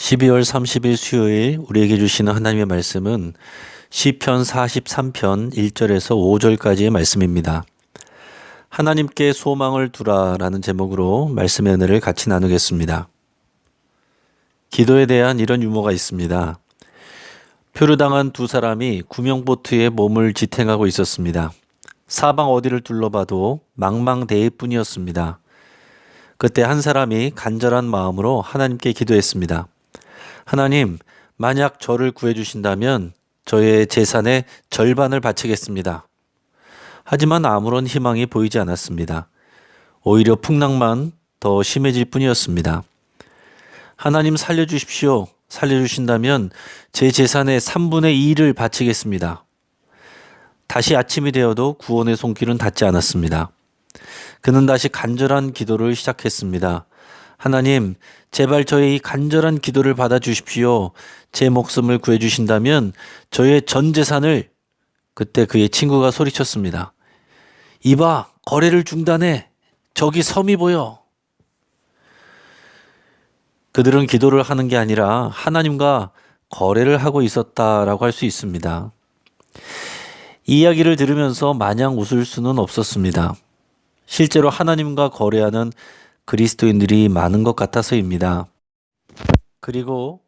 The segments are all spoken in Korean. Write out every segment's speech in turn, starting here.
12월 30일 수요일 우리에게 주시는 하나님의 말씀은 시편 43편 1절에서 5절까지의 말씀입니다. 하나님께 소망을 두라라는 제목으로 말씀의 은혜를 같이 나누겠습니다. 기도에 대한 이런 유머가 있습니다. 표류당한 두 사람이 구명보트에 몸을 지탱하고 있었습니다. 사방 어디를 둘러봐도 망망대해 뿐이었습니다. 그때 한 사람이 간절한 마음으로 하나님께 기도했습니다. 하나님, 만약 저를 구해주신다면 저의 재산의 절반을 바치겠습니다. 하지만 아무런 희망이 보이지 않았습니다. 오히려 풍랑만 더 심해질 뿐이었습니다. 하나님 살려주십시오. 살려주신다면 제 재산의 3분의 2를 바치겠습니다. 다시 아침이 되어도 구원의 손길은 닿지 않았습니다. 그는 다시 간절한 기도를 시작했습니다. 하나님, 제발 저의 이 간절한 기도를 받아주십시오. 제 목숨을 구해주신다면 저의 전 재산을. 그때 그의 친구가 소리쳤습니다. 이봐, 거래를 중단해. 저기 섬이 보여. 그들은 기도를 하는 게 아니라 하나님과 거래를 하고 있었다라고 할 수 있습니다. 이 이야기를 들으면서 마냥 웃을 수는 없었습니다. 실제로 하나님과 거래하는 그리스도인들이 많은 것 같아서입니다. 그리고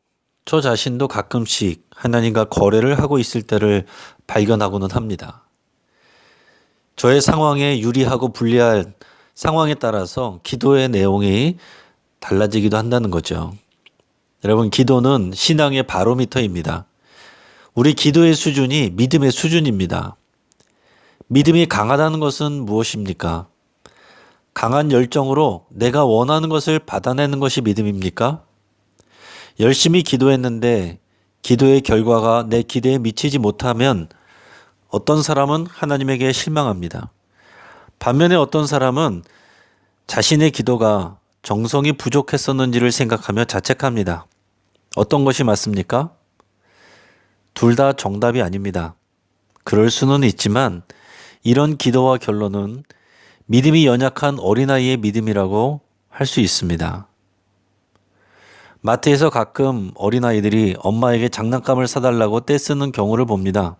저 자신도 가끔씩 하나님과 거래를 하고 있을 때를 발견하고는 합니다. 저의 상황에 유리하고 불리한 상황에 따라서 기도의 내용이 달라지기도 한다는 거죠. 여러분, 기도는 신앙의 바로미터입니다. 우리 기도의 수준이 믿음의 수준입니다. 믿음이 강하다는 것은 무엇입니까? 강한 열정으로 내가 원하는 것을 받아내는 것이 믿음입니까? 열심히 기도했는데 기도의 결과가 내 기대에 미치지 못하면 어떤 사람은 하나님에게 실망합니다. 반면에 어떤 사람은 자신의 기도가 정성이 부족했었는지를 생각하며 자책합니다. 어떤 것이 맞습니까? 둘 다 정답이 아닙니다. 그럴 수는 있지만 이런 기도와 결론은 믿음이 연약한 어린아이의 믿음이라고 할 수 있습니다. 마트에서 가끔 어린아이들이 엄마에게 장난감을 사달라고 떼쓰는 경우를 봅니다.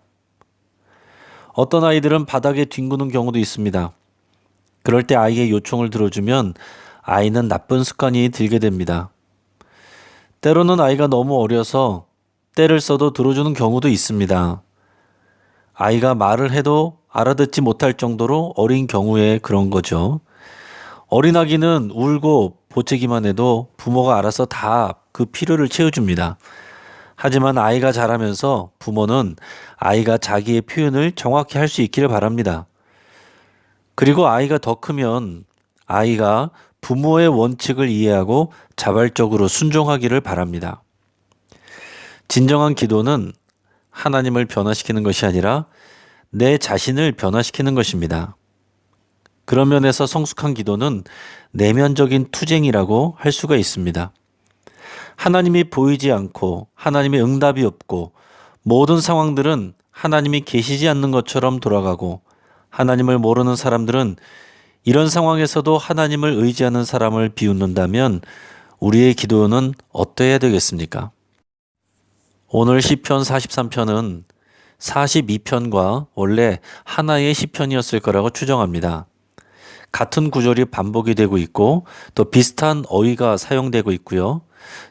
어떤 아이들은 바닥에 뒹구는 경우도 있습니다. 그럴 때 아이의 요청을 들어주면 아이는 나쁜 습관이 들게 됩니다. 때로는 아이가 너무 어려서 떼를 써도 들어주는 경우도 있습니다. 아이가 말을 해도 알아듣지 못할 정도로 어린 경우에 그런 거죠. 어린아기는 울고 보채기만 해도 부모가 알아서 다 그 필요를 채워줍니다. 하지만 아이가 자라면서 부모는 아이가 자기의 표현을 정확히 할 수 있기를 바랍니다. 그리고 아이가 더 크면 아이가 부모의 원칙을 이해하고 자발적으로 순종하기를 바랍니다. 진정한 기도는 하나님을 변화시키는 것이 아니라 내 자신을 변화시키는 것입니다. 그런 면에서 성숙한 기도는 내면적인 투쟁이라고 할 수가 있습니다. 하나님이 보이지 않고 하나님의 응답이 없고 모든 상황들은 하나님이 계시지 않는 것처럼 돌아가고 하나님을 모르는 사람들은 이런 상황에서도 하나님을 의지하는 사람을 비웃는다면 우리의 기도는 어떠해야 되겠습니까? 오늘 시편 43편은 42편과 원래 하나의 시편이었을 거라고 추정합니다. 같은 구절이 반복이 되고 있고 또 비슷한 어휘가 사용되고 있고요.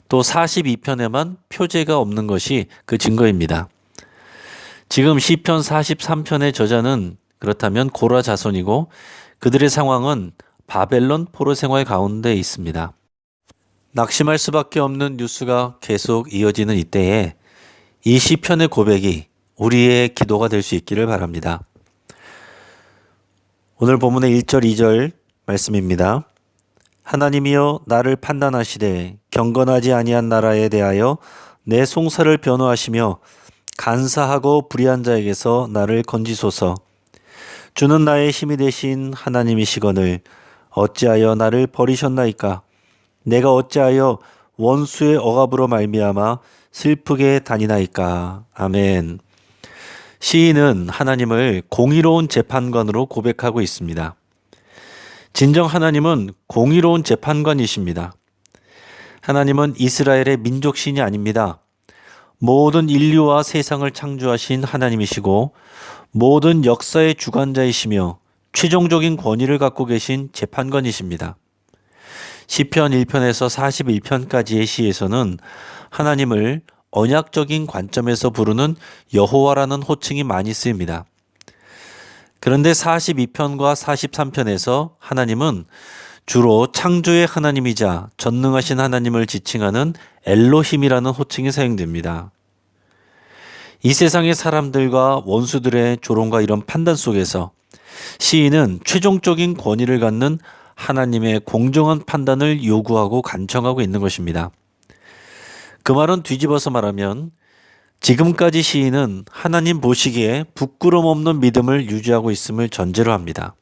또 42편에만 표제가 없는 것이 그 증거입니다. 지금 시편 43편의 저자는 그렇다면 고라 자손이고 그들의 상황은 바벨론 포로 생활 가운데 있습니다. 낙심할 수밖에 없는 뉴스가 계속 이어지는 이때에 이 시편의 고백이 우리의 기도가 될 수 있기를 바랍니다. 오늘 본문의 1절, 2절 말씀입니다. 하나님이여 나를 판단하시되 경건하지 아니한 나라에 대하여 내 송사를 변호하시며 간사하고 불의한 자에게서 나를 건지소서. 주는 나의 힘이 되신 하나님이시거늘 어찌하여 나를 버리셨나이까? 내가 어찌하여 원수의 억압으로 말미암아 슬프게 다니나이까? 아멘. 시인은 하나님을 공의로운 재판관으로 고백하고 있습니다. 진정 하나님은 공의로운 재판관이십니다. 하나님은 이스라엘의 민족신이 아닙니다. 모든 인류와 세상을 창조하신 하나님이시고 모든 역사의 주관자이시며 최종적인 권위를 갖고 계신 재판관이십니다. 시편 1편에서 41편까지의 시에서는 하나님을 언약적인 관점에서 부르는 여호와라는 호칭이 많이 쓰입니다. 그런데 42편과 43편에서 하나님은 주로 창조의 하나님이자 전능하신 하나님을 지칭하는 엘로힘이라는 호칭이 사용됩니다. 이 세상의 사람들과 원수들의 조롱과 이런 판단 속에서 시인은 최종적인 권위를 갖는 하나님의 공정한 판단을 요구하고 간청하고 있는 것입니다. 그 말은 뒤집어서 말하면 지금까지 시인은 하나님 보시기에 부끄럼 없는 믿음을 유지하고 있음을 전제로 합니다.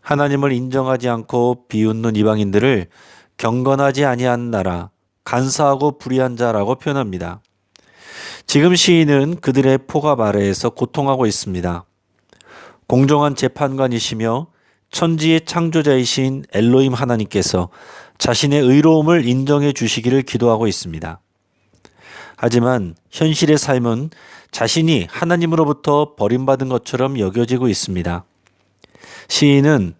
하나님을 인정하지 않고 비웃는 이방인들을 경건하지 아니한 나라, 간사하고 불의한 자라고 표현합니다. 지금 시인은 그들의 포갑 아래에서 고통하고 있습니다. 공정한 재판관이시며 천지의 창조자이신 엘로힘 하나님께서 자신의 의로움을 인정해 주시기를 기도하고 있습니다. 하지만 현실의 삶은 자신이 하나님으로부터 버림받은 것처럼 여겨지고 있습니다. 시인은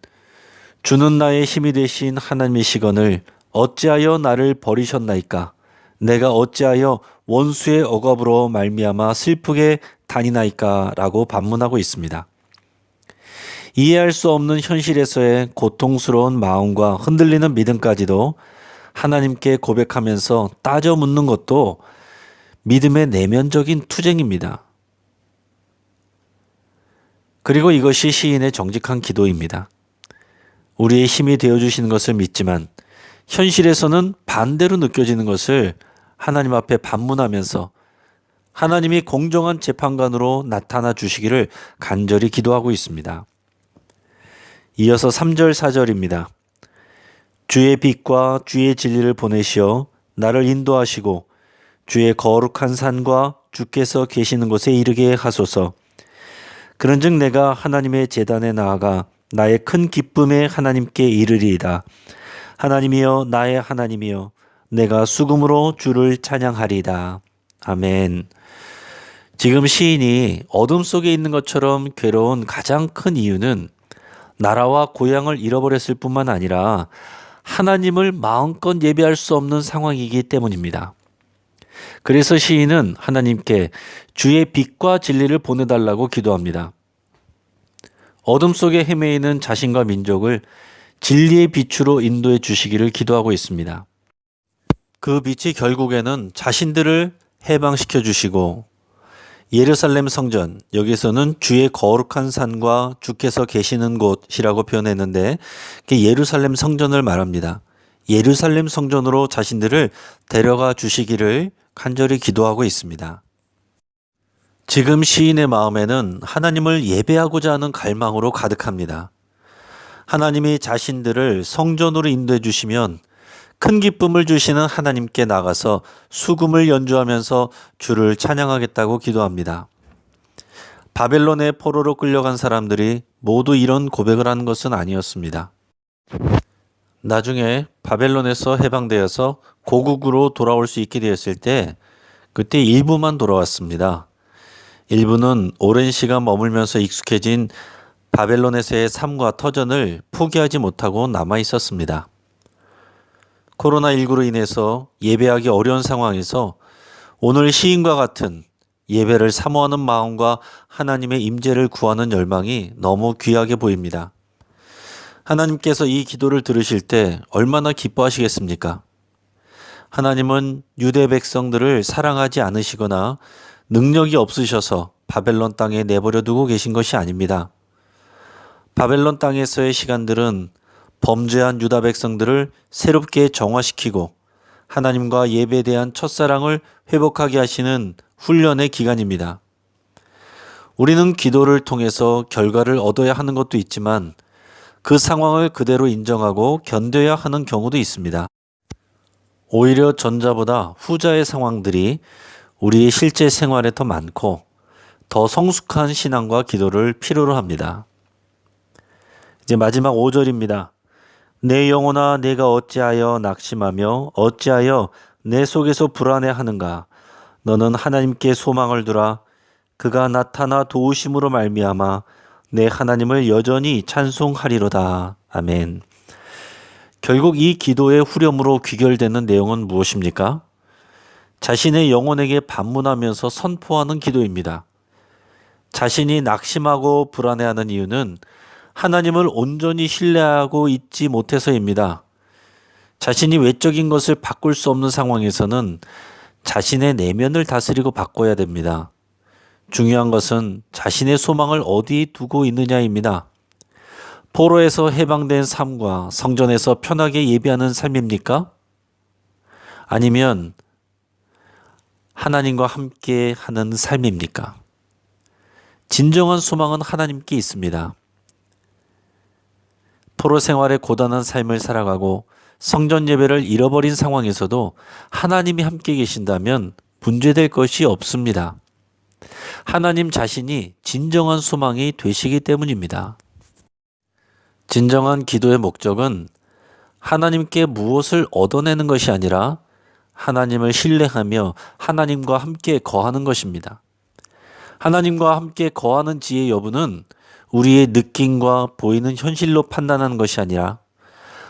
주는 나의 힘이 되신 하나님이시거늘 어찌하여 나를 버리셨나이까? 내가 어찌하여 원수의 억압으로 말미암아 슬프게 다니나이까? 라고 반문하고 있습니다. 이해할 수 없는 현실에서의 고통스러운 마음과 흔들리는 믿음까지도 하나님께 고백하면서 따져 묻는 것도 믿음의 내면적인 투쟁입니다. 그리고 이것이 시인의 정직한 기도입니다. 우리의 힘이 되어주시는 것을 믿지만 현실에서는 반대로 느껴지는 것을 하나님 앞에 반문하면서 하나님이 공정한 재판관으로 나타나 주시기를 간절히 기도하고 있습니다. 이어서 3절 4절입니다. 주의 빛과 주의 진리를 보내시어 나를 인도하시고 주의 거룩한 산과 주께서 계시는 곳에 이르게 하소서. 그런즉 내가 하나님의 제단에 나아가 나의 큰 기쁨에 하나님께 이르리이다. 하나님이여 나의 하나님이여 내가 수금으로 주를 찬양하리이다. 아멘. 지금 시인이 어둠 속에 있는 것처럼 괴로운 가장 큰 이유는 나라와 고향을 잃어버렸을 뿐만 아니라 하나님을 마음껏 예배할 수 없는 상황이기 때문입니다. 그래서 시인은 하나님께 주의 빛과 진리를 보내달라고 기도합니다. 어둠 속에 헤매이는 자신과 민족을 진리의 빛으로 인도해 주시기를 기도하고 있습니다. 그 빛이 결국에는 자신들을 해방시켜 주시고 예루살렘 성전, 여기서는 주의 거룩한 산과 주께서 계시는 곳이라고 표현했는데 예루살렘 성전을 말합니다. 예루살렘 성전으로 자신들을 데려가 주시기를 간절히 기도하고 있습니다. 지금 시인의 마음에는 하나님을 예배하고자 하는 갈망으로 가득합니다. 하나님이 자신들을 성전으로 인도해 주시면 큰 기쁨을 주시는 하나님께 나가서 수금을 연주하면서 주를 찬양하겠다고 기도합니다. 바벨론의 포로로 끌려간 사람들이 모두 이런 고백을 하는 것은 아니었습니다. 나중에 바벨론에서 해방되어서 고국으로 돌아올 수 있게 되었을 때 그때 일부만 돌아왔습니다. 일부는 오랜 시간 머물면서 익숙해진 바벨론에서의 삶과 터전을 포기하지 못하고 남아 있었습니다. 코로나19로 인해서 예배하기 어려운 상황에서 오늘 시인과 같은 예배를 사모하는 마음과 하나님의 임재를 구하는 열망이 너무 귀하게 보입니다. 하나님께서 이 기도를 들으실 때 얼마나 기뻐하시겠습니까? 하나님은 유대 백성들을 사랑하지 않으시거나 능력이 없으셔서 바벨론 땅에 내버려 두고 계신 것이 아닙니다. 바벨론 땅에서의 시간들은 범죄한 유다 백성들을 새롭게 정화시키고 하나님과 예배에 대한 첫사랑을 회복하게 하시는 훈련의 기간입니다. 우리는 기도를 통해서 결과를 얻어야 하는 것도 있지만 그 상황을 그대로 인정하고 견뎌야 하는 경우도 있습니다. 오히려 전자보다 후자의 상황들이 우리의 실제 생활에 더 많고 더 성숙한 신앙과 기도를 필요로 합니다. 이제 마지막 5절입니다. 내 영혼아 내가 어찌하여 낙심하며 어찌하여 내 속에서 불안해하는가. 너는 하나님께 소망을 두라. 그가 나타나 도우심으로 말미암아 내 하나님을 여전히 찬송하리로다. 아멘. 결국 이 기도의 후렴으로 귀결되는 내용은 무엇입니까? 자신의 영혼에게 반문하면서 선포하는 기도입니다. 자신이 낙심하고 불안해하는 이유는 하나님을 온전히 신뢰하고 있지 못해서입니다. 자신이 외적인 것을 바꿀 수 없는 상황에서는 자신의 내면을 다스리고 바꿔야 됩니다. 중요한 것은 자신의 소망을 어디 두고 있느냐입니다. 포로에서 해방된 삶과 성전에서 편하게 예배하는 삶입니까? 아니면 하나님과 함께 하는 삶입니까? 진정한 소망은 하나님께 있습니다. 포로 생활의 고단한 삶을 살아가고 성전 예배를 잃어버린 상황에서도 하나님이 함께 계신다면 문제될 것이 없습니다. 하나님 자신이 진정한 소망이 되시기 때문입니다. 진정한 기도의 목적은 하나님께 무엇을 얻어내는 것이 아니라 하나님을 신뢰하며 하나님과 함께 거하는 것입니다. 하나님과 함께 거하는 지의 여부는 우리의 느낌과 보이는 현실로 판단하는 것이 아니라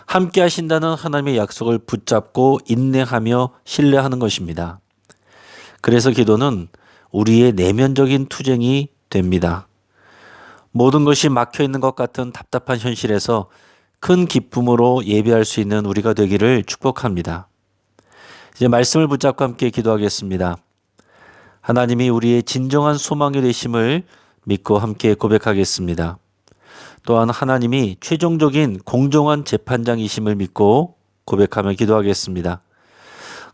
함께 하신다는 하나님의 약속을 붙잡고 인내하며 신뢰하는 것입니다. 그래서 기도는 우리의 내면적인 투쟁이 됩니다. 모든 것이 막혀 있는 것 같은 답답한 현실에서 큰 기쁨으로 예배할 수 있는 우리가 되기를 축복합니다. 이제 말씀을 붙잡고 함께 기도하겠습니다. 하나님이 우리의 진정한 소망이 되심을 믿고 함께 고백하겠습니다. 또한 하나님이 최종적인 공정한 재판장이심을 믿고 고백하며 기도하겠습니다.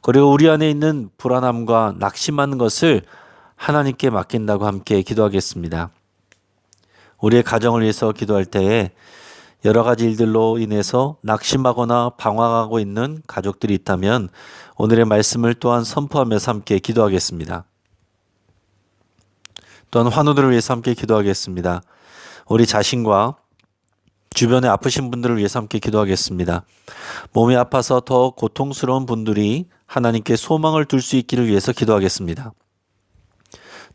그리고 우리 안에 있는 불안함과 낙심하는 것을 하나님께 맡긴다고 함께 기도하겠습니다. 우리의 가정을 위해서 기도할 때에 여러 가지 일들로 인해서 낙심하거나 방황하고 있는 가족들이 있다면 오늘의 말씀을 또한 선포하면서 함께 기도하겠습니다. 또한 환우들을 위해서 함께 기도하겠습니다. 우리 자신과 주변에 아프신 분들을 위해서 함께 기도하겠습니다. 몸이 아파서 더 고통스러운 분들이 하나님께 소망을 둘 수 있기를 위해서 기도하겠습니다.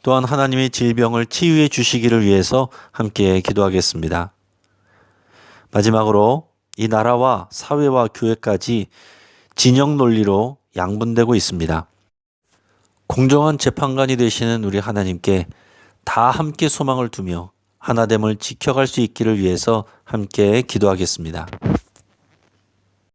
또한 하나님의 질병을 치유해 주시기를 위해서 함께 기도하겠습니다. 마지막으로 이 나라와 사회와 교회까지 진영 논리로 양분되고 있습니다. 공정한 재판관이 되시는 우리 하나님께 다 함께 소망을 두며 하나됨을 지켜갈 수 있기를 위해서 함께 기도하겠습니다.